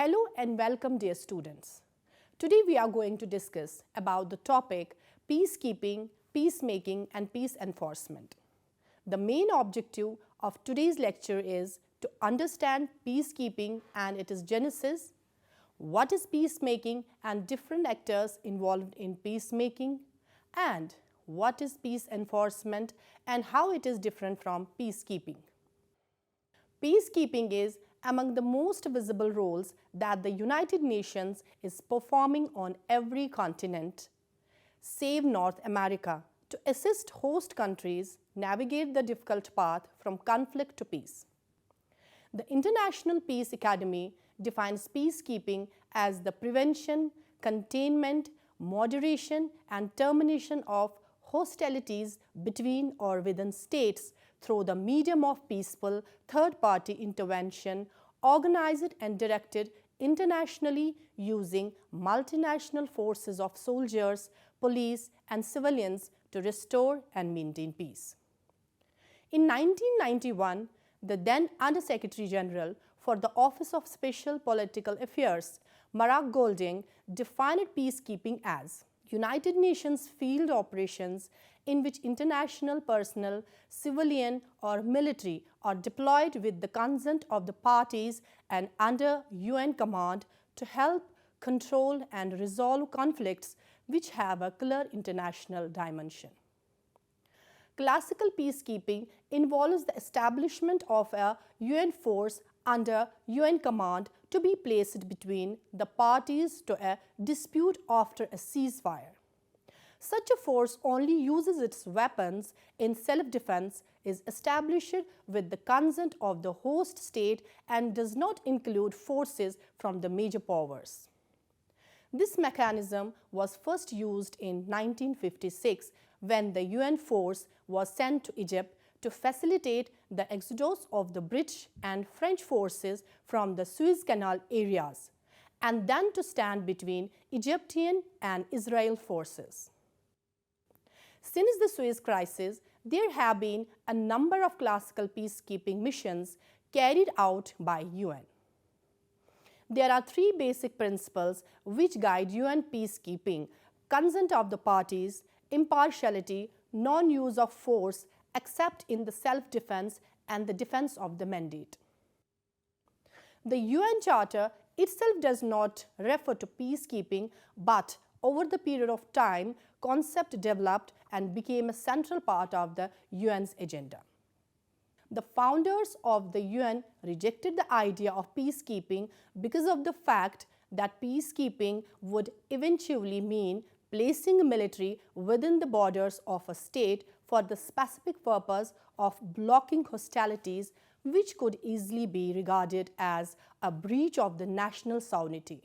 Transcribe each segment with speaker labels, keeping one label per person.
Speaker 1: Hello and welcome, dear students. Today we are going to discuss about the topic peacekeeping, peacemaking and peace enforcement. The main objective of today's lecture is to understand peacekeeping and its genesis, what is peacemaking and different actors involved in peacemaking, and what is peace enforcement and how it is different from peacekeeping. Peacekeeping is among the most visible roles that the United Nations is performing on every continent, save North America, to assist host countries navigate the difficult path from conflict to peace. The International Peace Academy defines peacekeeping as the prevention, containment, moderation and termination of hostilities between or within states through the medium of peaceful third-party intervention organized and directed internationally using multinational forces of soldiers, police and civilians to restore and maintain peace. In 1991, the then Under-Secretary General for the Office of Special Political Affairs, Mark Golding, defined peacekeeping as United Nations field operations in which international personnel, civilian or military, are deployed with the consent of the parties and under UN command to help control and resolve conflicts which have a clear international dimension. Classical peacekeeping involves the establishment of a UN force under UN command to be placed between the parties to a dispute after a ceasefire. Such a force only uses its weapons in self-defense, is established with the consent of the host state and does not include forces from the major powers. This mechanism was first used in 1956 when the UN force was sent to Egypt to facilitate the exodus of the British and French forces from the Suez Canal areas, and then to stand between Egyptian and Israel forces. Since the Suez crisis, there have been a number of classical peacekeeping missions carried out by UN. There are three basic principles which guide UN peacekeeping: consent of the parties, impartiality, non-use of force except in the self-defense, and the defense of the mandate. The UN Charter itself does not refer to peacekeeping, but over the period of time, concept developed and became a central part of the UN's agenda. The founders of the UN rejected the idea of peacekeeping because of the fact that peacekeeping would eventually mean placing a military within the borders of a state for the specific purpose of blocking hostilities, which could easily be regarded as a breach of the national sovereignty.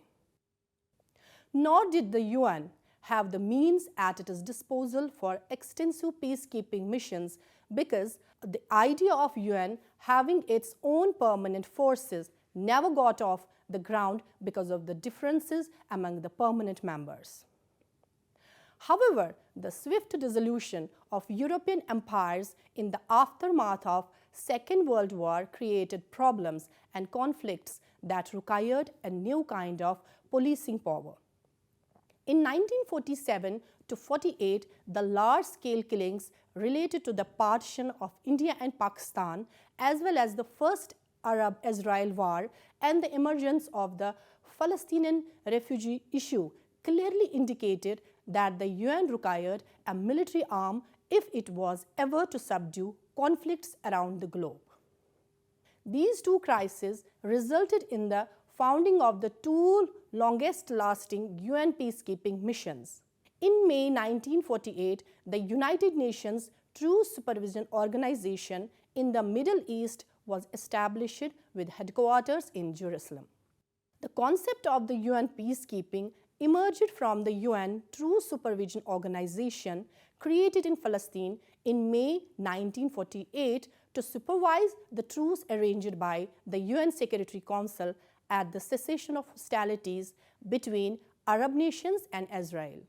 Speaker 1: Nor did the UN have the means at its disposal for extensive peacekeeping missions, because the idea of UN having its own permanent forces never got off the ground because of the differences among the permanent members. However, the swift dissolution of European empires in the aftermath of Second World War created problems and conflicts that required a new kind of policing power. In 1947 to 48, the large-scale killings related to the partition of India and Pakistan, as well as the First Arab-Israel War and the emergence of the Palestinian refugee issue, clearly indicated that the UN required a military arm if it was ever to subdue conflicts around the globe. These two crises resulted in the founding of the two longest-lasting UN peacekeeping missions. In May 1948, the United Nations Truce Supervision Organization in the Middle East was established with headquarters in Jerusalem. The concept of the UN peacekeeping emerged from the UN Truce Supervision Organization created in Palestine in May 1948 to supervise the truce arranged by the UN Security Council at the cessation of hostilities between Arab nations and Israel.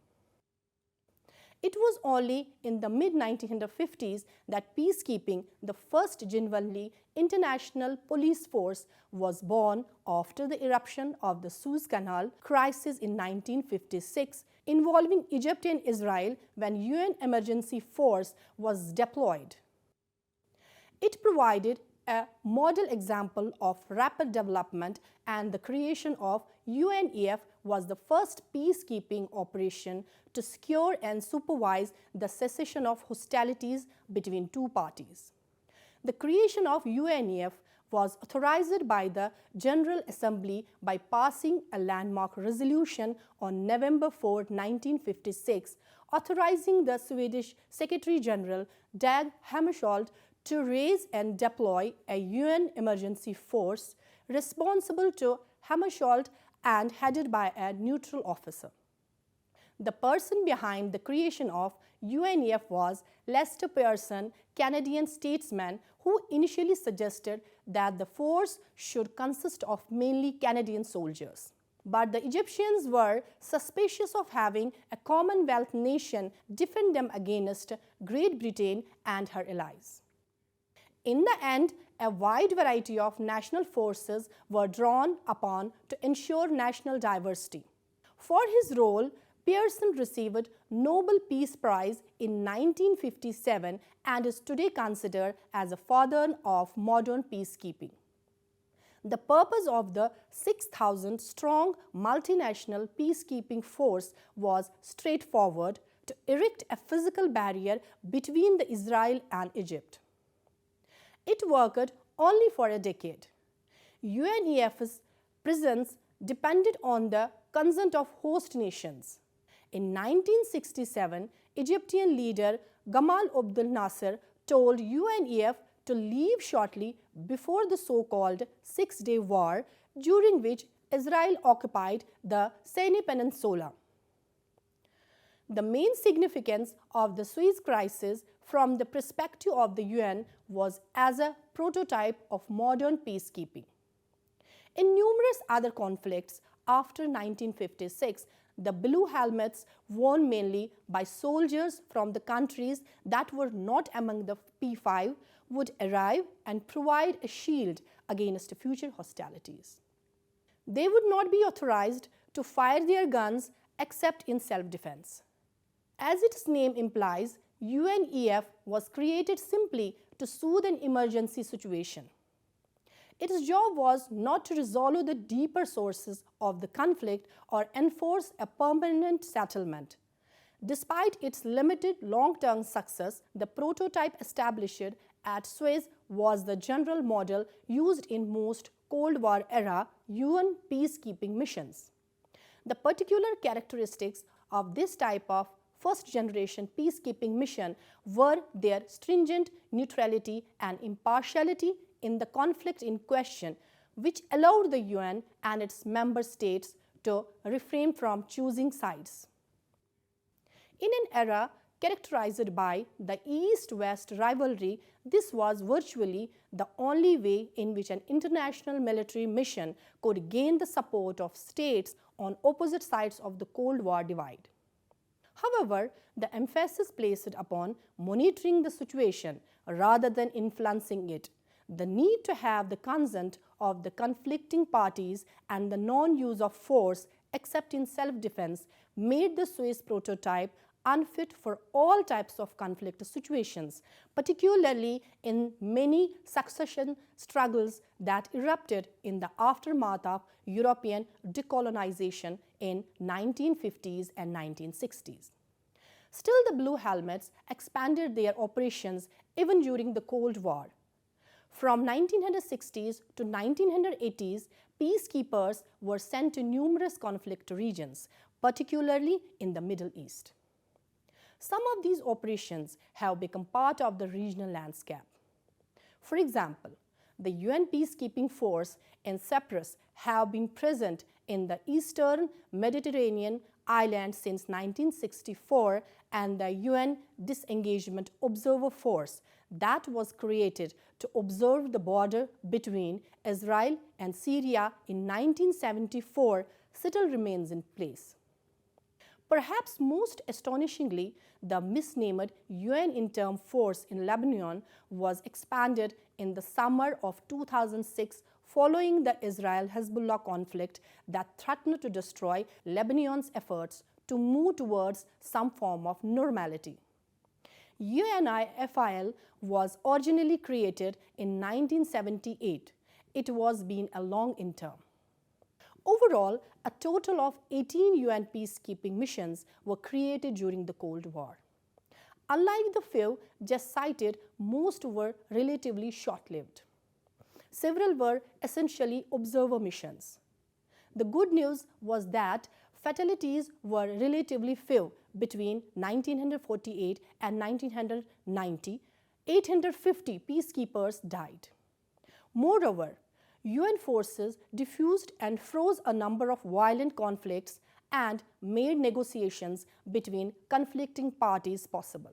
Speaker 1: It was only in the mid-1950s that peacekeeping, the first genuinely international police force, was born after the eruption of the Suez Canal crisis in 1956, involving Egypt and Israel when UN emergency force was deployed. It provided a model example of rapid development, and the creation of UNEF was the first peacekeeping operation to secure and supervise the cessation of hostilities between two parties. The creation of UNEF was authorized by the General Assembly by passing a landmark resolution on November 4, 1956, authorizing the Swedish Secretary General Dag Hammarskjöld to raise and deploy a UN emergency force responsible to Hammarskjöld and headed by a neutral officer. The person behind the creation of UNEF was Lester Pearson, Canadian statesman who initially suggested that the force should consist of mainly Canadian soldiers. But the Egyptians were suspicious of having a Commonwealth nation defend them against Great Britain and her allies. In the end, a wide variety of national forces were drawn upon to ensure national diversity. For his role, Pearson received Nobel Peace Prize in 1957 and is today considered as a father of modern peacekeeping. The purpose of the 6,000-strong multinational peacekeeping force was straightforward: to erect a physical barrier between Israel and Egypt. It worked only for a decade. UNEF's presence depended on the consent of host nations. In 1967, Egyptian leader Gamal Abdel Nasser told UNEF to leave shortly before the so-called Six-Day War, during which Israel occupied the Sinai Peninsula. The main significance of the Suez crisis from the perspective of the UN was as a prototype of modern peacekeeping. In numerous other conflicts after 1956, the blue helmets, worn mainly by soldiers from the countries that were not among the P5, would arrive and provide a shield against future hostilities. They would not be authorized to fire their guns except in self-defense. As its name implies, UNEF was created simply to soothe an emergency situation. Its job was not to resolve the deeper sources of the conflict or enforce a permanent settlement. Despite its limited long-term success, the prototype established at Suez was the general model used in most Cold War-era UN peacekeeping missions. The particular characteristics of this type of first-generation peacekeeping mission were their stringent neutrality and impartiality in the conflict in question, which allowed the UN and its member states to refrain from choosing sides. In an era characterized by the East-West rivalry, this was virtually the only way in which an international military mission could gain the support of states on opposite sides of the Cold War divide. However, the emphasis placed upon monitoring the situation rather than influencing it, the need to have the consent of the conflicting parties, and the non-use of force except in self-defense made the Suez prototype unfit for all types of conflict situations, particularly in many succession struggles that erupted in the aftermath of European decolonization in 1950s and 1960s. Still, the Blue Helmets expanded their operations even during the Cold War. From 1960s to 1980s, peacekeepers were sent to numerous conflict regions, particularly in the Middle East. Some of these operations have become part of the regional landscape. For example, the UN peacekeeping force in Cyprus have been present in the eastern Mediterranean island since 1964, and the UN Disengagement Observer Force that was created to observe the border between Israel and Syria in 1974 still remains in place. Perhaps most astonishingly, the misnamed UN Interim Force in Lebanon was expanded in the summer of 2006 following the Israel-Hezbollah conflict that threatened to destroy Lebanon's efforts to move towards some form of normality. UNIFIL was originally created in 1978. It was been a long interim. Overall, a total of 18 UN peacekeeping missions were created during the Cold War. Unlike the few just cited, most were relatively short-lived. Several were essentially observer missions. The good news was that fatalities were relatively few between 1948 and 1990. 850 peacekeepers died. Moreover, UN forces diffused and froze a number of violent conflicts and made negotiations between conflicting parties possible.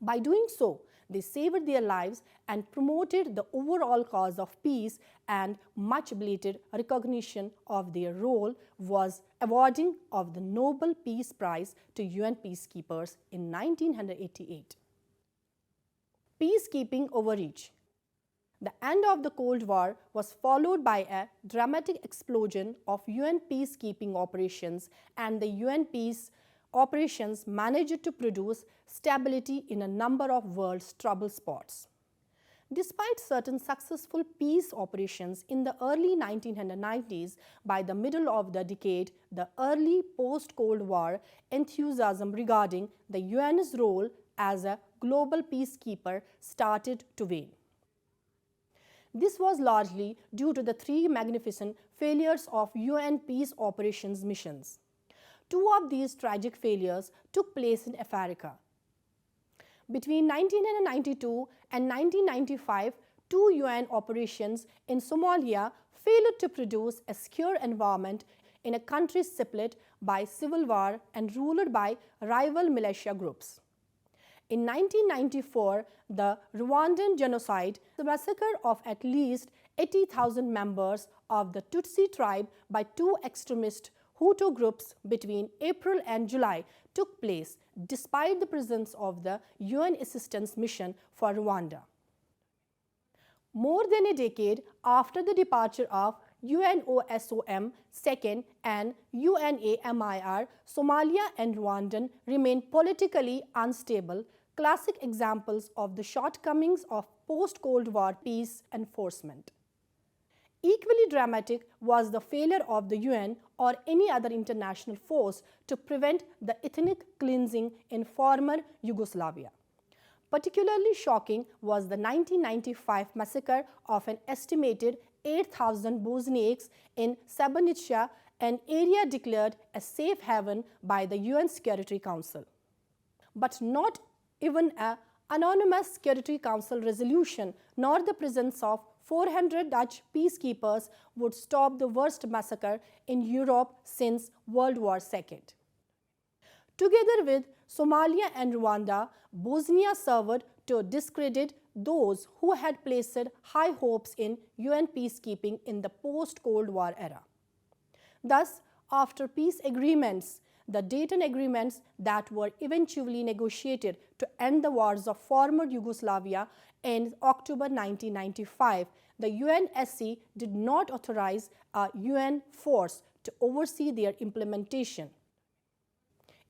Speaker 1: By doing so, they saved their lives and promoted the overall cause of peace, and much belated recognition of their role was awarding of the Nobel Peace Prize to UN peacekeepers in 1988. Peacekeeping overreach. The end of the Cold War was followed by a dramatic explosion of UN peacekeeping operations, and the UN peace operations managed to produce stability in a number of world's trouble spots. Despite certain successful peace operations in the early 1990s, by the middle of the decade, the early post-Cold War enthusiasm regarding the UN's role as a global peacekeeper started to wane. This was largely due to the three magnificent failures of UN peace operations missions. Two of these tragic failures took place in Africa. Between 1992 and 1995, two UN operations in Somalia failed to produce a secure environment in a country split by civil war and ruled by rival militia groups. In 1994, the Rwandan genocide, the massacre of at least 80,000 members of the Tutsi tribe by two extremist Hutu groups between April and July took place despite the presence of the UN assistance mission for Rwanda. More than a decade after the departure of UNOSOM II and UNAMIR, Somalia and Rwanda remain politically unstable, classic examples of the shortcomings of post-Cold War peace enforcement. Equally dramatic was the failure of the UN or any other international force to prevent the ethnic cleansing in former Yugoslavia. Particularly shocking was the 1995 massacre of an estimated 8,000 Bosniaks in Srebrenica, an area declared a safe haven by the UN Security Council. But not even an anonymous Security Council resolution nor the presence of 400 Dutch peacekeepers would stop the worst massacre in Europe since World War II. Together with Somalia and Rwanda, Bosnia served to discredit those who had placed high hopes in UN peacekeeping in the post-Cold War era. Thus, after peace agreements, the Dayton agreements that were eventually negotiated to end the wars of former Yugoslavia in October 1995, the UNSC did not authorize a UN force to oversee their implementation.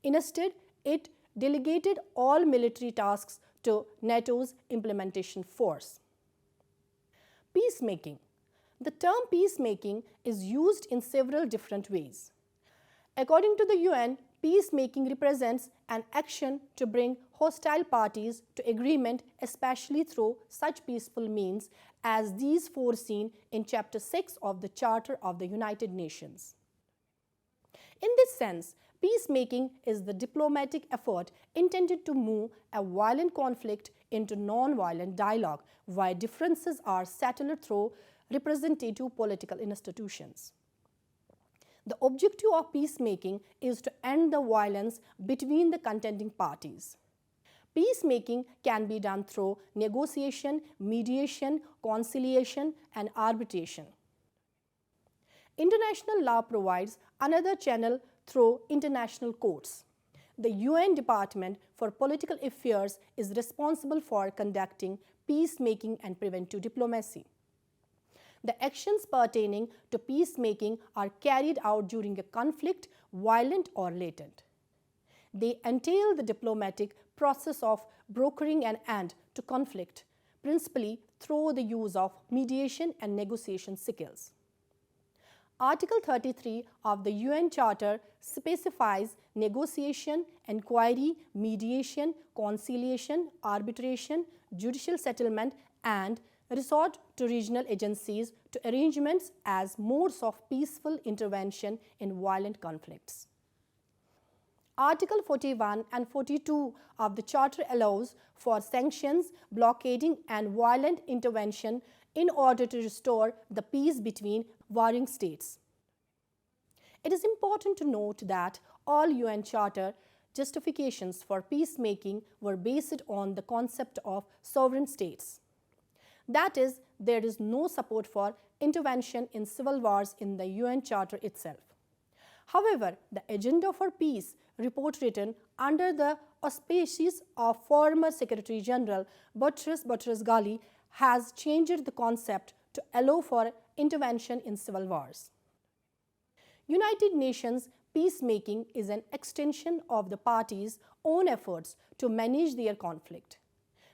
Speaker 1: Instead, it delegated all military tasks to NATO's implementation force. Peacemaking. The term peacemaking is used in several different ways. According to the UN, peacemaking represents an action to bring hostile parties to agreement, especially through such peaceful means as these foreseen in Chapter 6 of the Charter of the United Nations. In this sense, peacemaking is the diplomatic effort intended to move a violent conflict into non-violent dialogue, where differences are settled through representative political institutions. The objective of peacemaking is to end the violence between the contending parties. Peacemaking can be done through negotiation, mediation, conciliation, and arbitration. International law provides another channel through international courts. The UN Department for Political Affairs is responsible for conducting peacemaking and preventive diplomacy. The actions pertaining to peacemaking are carried out during a conflict, violent or latent. They entail the diplomatic process of brokering an end to conflict, principally through the use of mediation and negotiation skills. Article 33 of the UN Charter specifies negotiation, inquiry, mediation, conciliation, arbitration, judicial settlement, and resort to regional agencies to arrangements as modes of peaceful intervention in violent conflicts. Article 41 and 42 of the Charter allows for sanctions, blockading, and violent intervention in order to restore the peace between warring states. It is important to note that all UN Charter justifications for peacemaking were based on the concept of sovereign states. That is, there is no support for intervention in civil wars in the UN Charter itself. However, the Agenda for Peace report written under the auspices of former Secretary General Boutros Boutros-Ghali has changed the concept to allow for intervention in civil wars. United Nations peacemaking is an extension of the parties' own efforts to manage their conflict.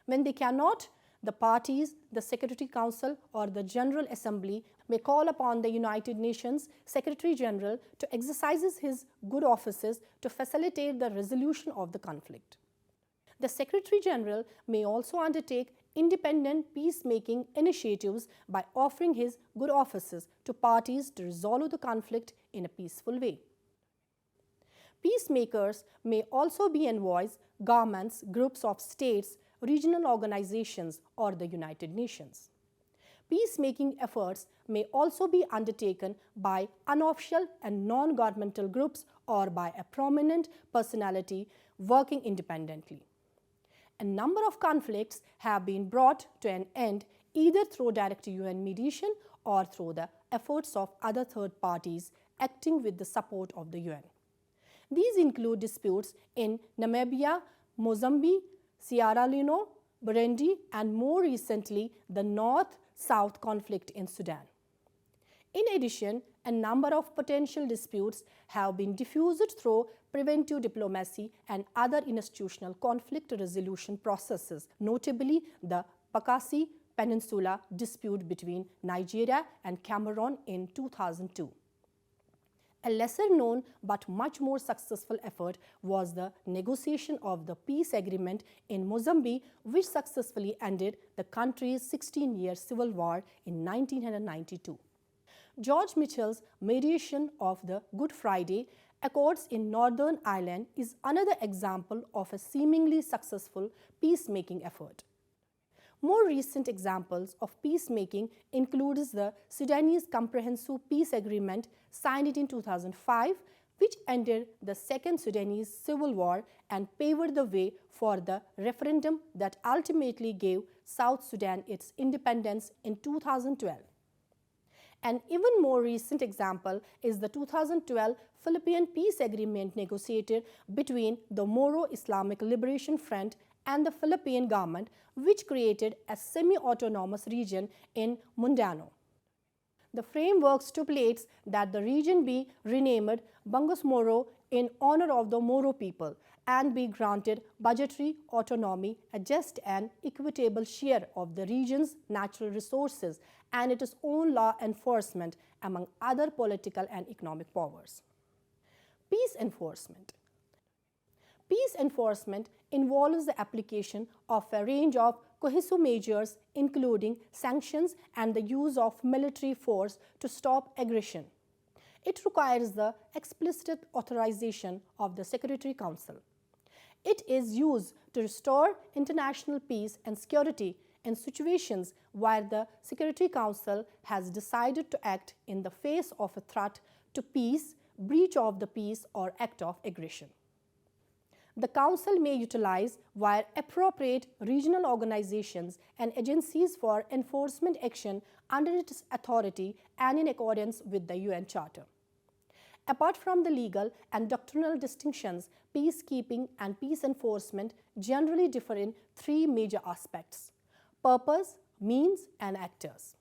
Speaker 1: When they cannot, the parties, the Security Council, or the General Assembly may call upon the United Nations Secretary General to exercise his good offices to facilitate the resolution of the conflict. The Secretary General may also undertake independent peacemaking initiatives by offering his good offices to parties to resolve the conflict in a peaceful way. Peacemakers may also be envoys, governments, groups of states, regional organizations, or the United Nations. Peacemaking efforts may also be undertaken by unofficial and non-governmental groups or by a prominent personality working independently. A number of conflicts have been brought to an end either through direct UN mediation or through the efforts of other third parties acting with the support of the UN. These include disputes in Namibia, Mozambique, Sierra Leone, Burundi, and more recently, the North-South conflict in Sudan. In addition, a number of potential disputes have been diffused through preventive diplomacy and other institutional conflict resolution processes, notably the Bakassi Peninsula dispute between Nigeria and Cameroon in 2002. A lesser known but much more successful effort was the negotiation of the peace agreement in Mozambique, which successfully ended the country's 16-year civil war in 1992. George Mitchell's mediation of the Good Friday Accords in Northern Ireland is another example of a seemingly successful peacemaking effort. More recent examples of peacemaking includes the Sudanese Comprehensive Peace Agreement signed in 2005, which ended the Second Sudanese Civil War and paved the way for the referendum that ultimately gave South Sudan its independence in 2012. An even more recent example is the 2012 Philippine Peace Agreement negotiated between the Moro Islamic Liberation Front and the Philippine government, which created a semi-autonomous region in Mindanao. The framework stipulates that the region be renamed Bangos-Moro in honor of the Moro people and be granted budgetary autonomy, a just and equitable share of the region's natural resources, and its own law enforcement, among other political and economic powers. Peace enforcement. Peace enforcement involves the application of a range of cohesive measures, including sanctions and the use of military force to stop aggression. It requires the explicit authorization of the Security Council. It is used to restore international peace and security in situations where the Security Council has decided to act in the face of a threat to peace, breach of the peace, or act of aggression. The Council may utilize, where appropriate, regional organizations and agencies for enforcement action under its authority and in accordance with the UN Charter. Apart from the legal and doctrinal distinctions, peacekeeping and peace enforcement generally differ in three major aspects: purpose, means, and actors.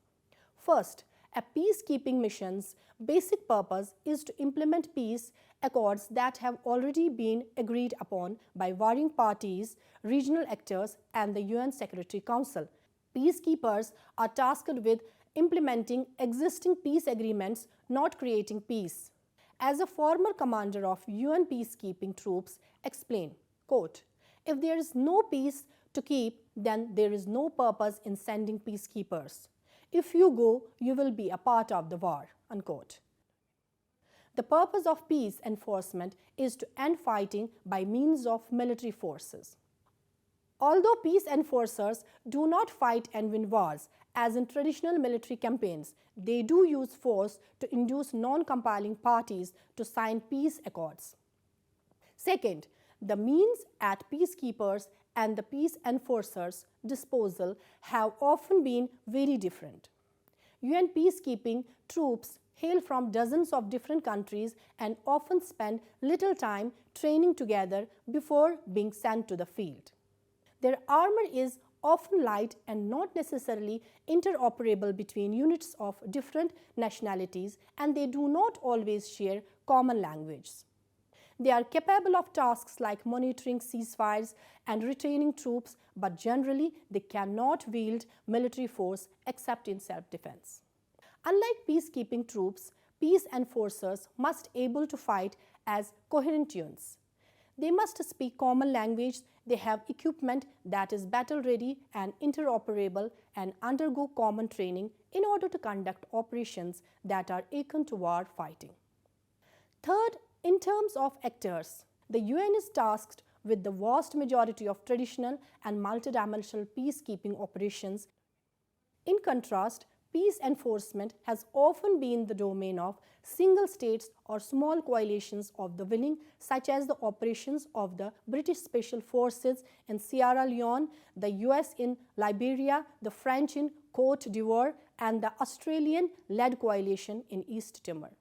Speaker 1: First, a peacekeeping mission's basic purpose is to implement peace accords that have already been agreed upon by warring parties, regional actors, and the UN Security Council. Peacekeepers are tasked with implementing existing peace agreements, not creating peace. As a former commander of UN peacekeeping troops explained, quote, "If there is no peace to keep, then there is no purpose in sending peacekeepers. If you go, you will be a part of the war," unquote. The purpose of peace enforcement is to end fighting by means of military forces. Although peace enforcers do not fight and win wars, as in traditional military campaigns, they do use force to induce non-compiling parties to sign peace accords. Second, the means at peacekeepers and the peace enforcers' disposal have often been very different. UN peacekeeping troops hail from dozens of different countries and often spend little time training together before being sent to the field. Their armor is often light and not necessarily interoperable between units of different nationalities, and they do not always share common language. They are capable of tasks like monitoring ceasefires and retaining troops, but generally they cannot wield military force except in self-defense. Unlike peacekeeping troops, peace enforcers must be able to fight as coherent units. They must speak common language, they have equipment that is battle-ready and interoperable, and undergo common training in order to conduct operations that are akin to war fighting. Third, in terms of actors, the UN is tasked with the vast majority of traditional and multidimensional peacekeeping operations. In contrast, peace enforcement has often been the domain of single states or small coalitions of the willing, such as the operations of the British Special Forces in Sierra Leone, the US in Liberia, the French in Côte d'Ivoire, and the Australian-led coalition in East Timor.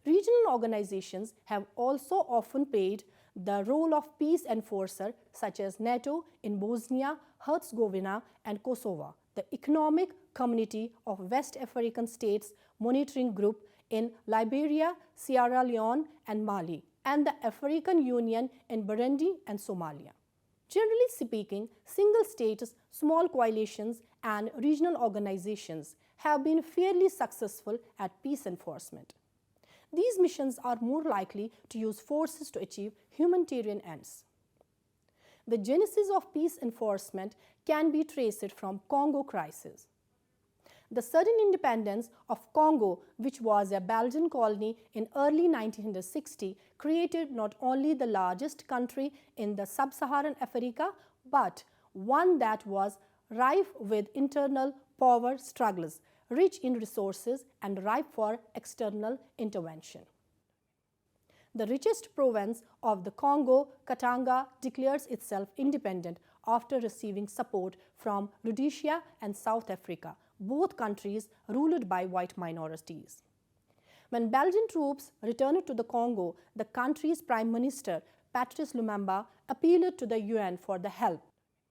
Speaker 1: Regional organizations have also often played the role of peace enforcer, such as NATO in Bosnia, Herzegovina, and Kosovo, the Economic Community of West African States Monitoring Group in Liberia, Sierra Leone, and Mali, and the African Union in Burundi and Somalia. Generally speaking, single states, small coalitions, and regional organizations have been fairly successful at peace enforcement. These missions are more likely to use forces to achieve humanitarian ends. The genesis of peace enforcement can be traced from Congo crisis. The sudden independence of Congo, which was a Belgian colony in early 1960, created not only the largest country in the sub-Saharan Africa, but one that was rife with internal power struggles, rich in resources, and ripe for external intervention. The richest province of the Congo, Katanga, declares itself independent after receiving support from Rhodesia and South Africa, both countries ruled by white minorities. When Belgian troops returned to the Congo, the country's Prime Minister, Patrice Lumumba, appealed to the UN for the help.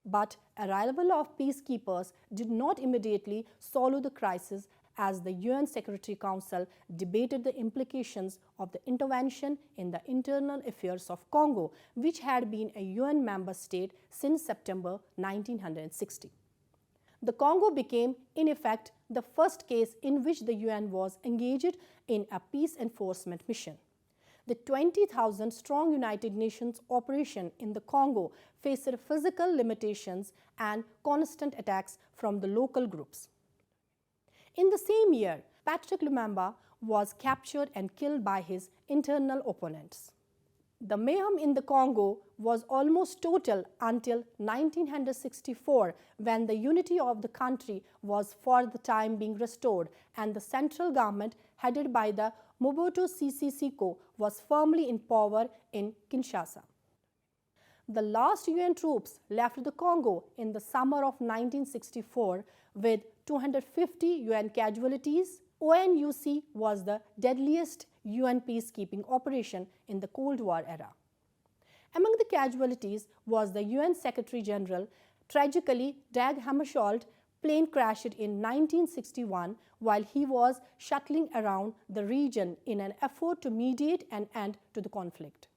Speaker 1: But arrival of peacekeepers did not immediately solve the crisis, as the UN Security Council debated the implications of the intervention in the internal affairs of Congo, which had been a UN member state since September 1960. The Congo became, in effect, the first case in which the UN was engaged in a peace enforcement mission. The 20,000-strong United Nations operation in the Congo faced physical limitations and constant attacks from the local groups. In the same year, Patrice Lumumba was captured and killed by his internal opponents. The mayhem in the Congo was almost total until 1964, when the unity of the country was for the time being restored and the central government, headed by the Mobutu Sese Seko, was firmly in power in Kinshasa. The last UN troops left the Congo in the summer of 1964 with 250 UN casualties, ONUC was the deadliest UN peacekeeping operation in the Cold War era. Among the casualties was the UN Secretary General. Tragically, Dag Hammarskjöld's plane crashed in 1961 while he was shuttling around the region in an effort to mediate an end to the conflict.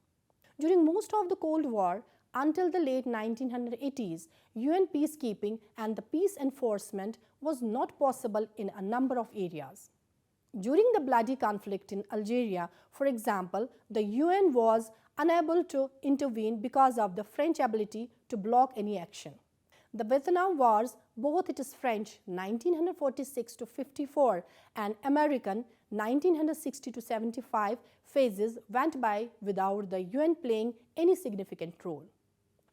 Speaker 1: During most of the Cold War, until the late 1980s, UN peacekeeping and the peace enforcement was not possible in a number of areas. During the bloody conflict in Algeria, for example, the UN was unable to intervene because of the French ability to block any action. The Vietnam Wars, both its French 1946 to 54 and American 1960 to 75 phases went by without the UN playing any significant role.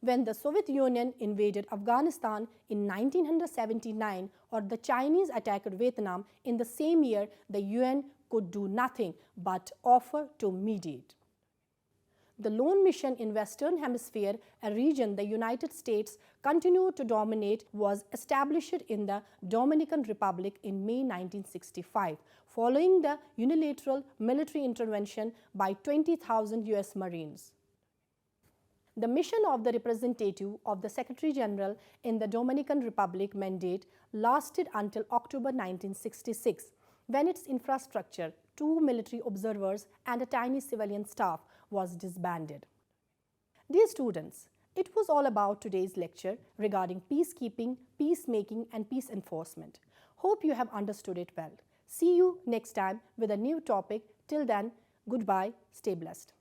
Speaker 1: When the Soviet Union invaded Afghanistan in 1979 or the Chinese attacked Vietnam in the same year, the UN could do nothing but offer to mediate. The lone mission in Western Hemisphere, a region the United States continued to dominate, was established in the Dominican Republic in May 1965, following the unilateral military intervention by 20,000 US Marines. The mission of the representative of the Secretary General in the Dominican Republic mandate lasted until October 1966, when its infrastructure, 2 military observers and a tiny civilian staff was disbanded. Dear students, it was all about today's lecture regarding peacekeeping, peacemaking and peace enforcement. Hope you have understood it well. See you next time with a new topic. Till then, goodbye, stay blessed.